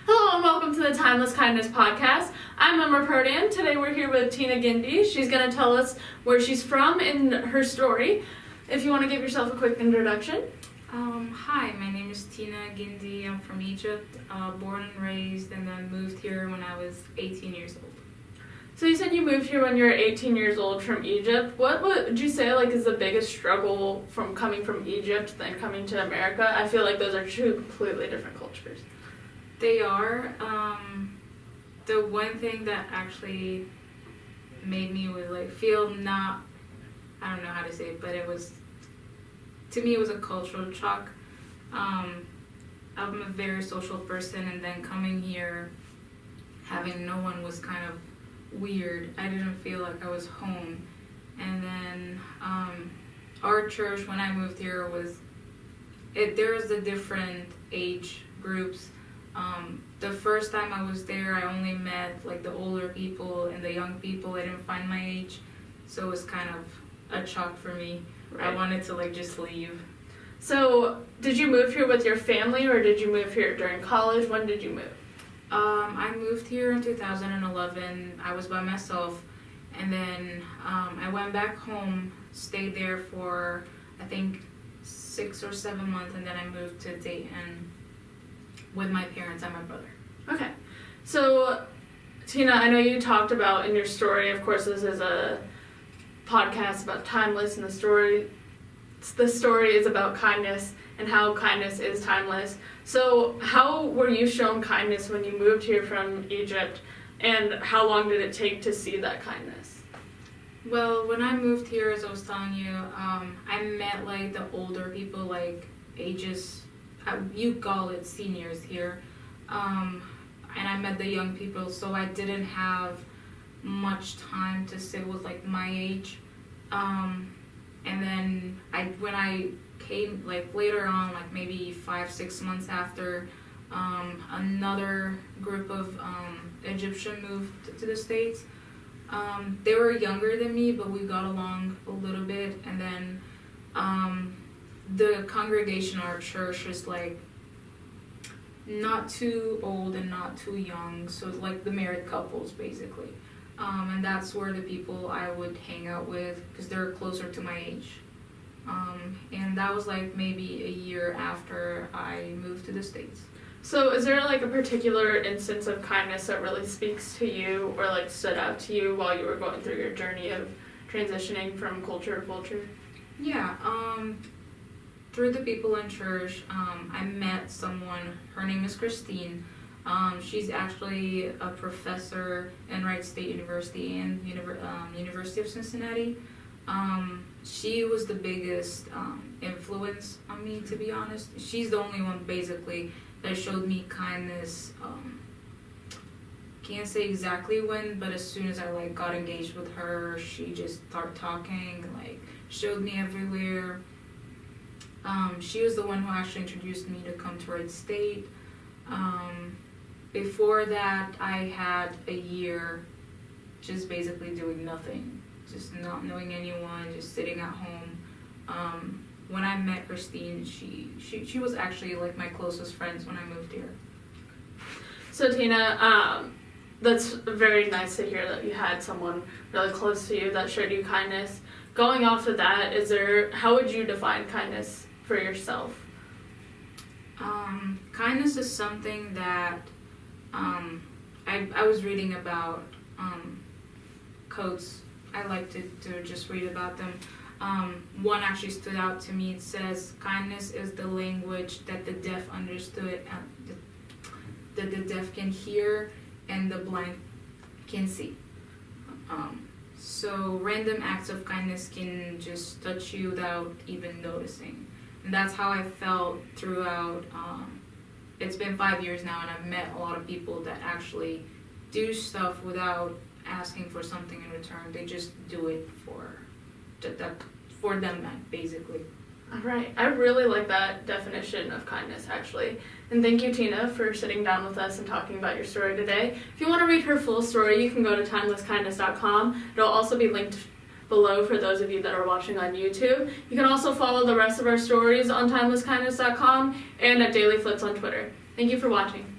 Hello and welcome to the Timeless Kindness Podcast. I'm Emma Prodan. Today we're here with Tina Guindi. She's going to tell us where she's from and her story. If you want to give yourself a quick introduction. Hi, my name is Tina Guindi. I'm from Egypt, born and raised, and then moved here when I was 18 years old. So you said you moved here when you were 18 years old from Egypt. What would you say is the biggest struggle from coming from Egypt than coming to America? I feel like those are two completely different cultures. They are. The one thing that actually made me feel not, I don't know how to say it, but to me it was a cultural shock. I'm a very social person, and then coming here, having no one was kind of weird. I didn't feel like I was home. And then our church, when I moved here, there was the different age groups. The first time I was there, I only met the older people and the young people. I didn't find my age, so it was kind of a shock for me. Right. I wanted to just leave. So did you move here with your family, or did you move here during college? When did you move? I moved here in 2011. I was by myself, and then I went back home, stayed there for I think 6 or 7 months, and then I moved to Dayton with my parents and my brother. Okay. So, Tina, I know you talked about in your story, of course this is a podcast about timeless, and the story is about kindness and how kindness is timeless. So how were you shown kindness when you moved here from Egypt, and how long did it take to see that kindness? Well, when I moved here, as I was telling you, I met the older people, ages, you call it seniors here, and I met the young people, so I didn't have much time to sit with my age. And then when I came later on, maybe 5-6 months after, another group of Egyptian moved to the States. They were younger than me, but we got along a little bit. And then the congregation at our church is not too old and not too young, so it's the married couples basically. And that's where the people I would hang out with, because they're closer to my age. And that was maybe a year after I moved to the States. So is there a particular instance of kindness that really speaks to you, or stood out to you while you were going through your journey of transitioning from culture to culture? Yeah, through the people in church, I met someone. Her name is Christine. She's actually a professor in Wright State University and University of Cincinnati. She was the biggest influence on me, to be honest. She's the only one basically that showed me kindness. Can't say exactly when, but as soon as I got engaged with her, she just started talking, showed me everywhere. She was the one who actually introduced me to come to Wright State. Before that, I had a year just basically doing nothing, just not knowing anyone, just sitting at home. When I met Christine, she was actually my closest friends when I moved here. So Tina, that's very nice to hear that you had someone really close to you that showed you kindness. Going off of that, how would you define kindness for yourself? Kindness is something that I was reading about quotes. I like to just read about them. One actually stood out to me. It says, kindness is the language that the deaf understood, that the deaf can hear and the blind can see. So random acts of kindness can just touch you without even noticing. And that's how I felt throughout. It's been 5 years now, and I've met a lot of people that actually do stuff without asking for something in return. They just do it for them, basically. All right. I really like that definition of kindness, actually. And thank you, Tina, for sitting down with us and talking about your story today. If you want to read her full story, you can go to timelesskindness.com. It'll also be linked below for those of you that are watching on YouTube. You can also follow the rest of our stories on timelesskindness.com and at Daily Flips on Twitter. Thank you for watching.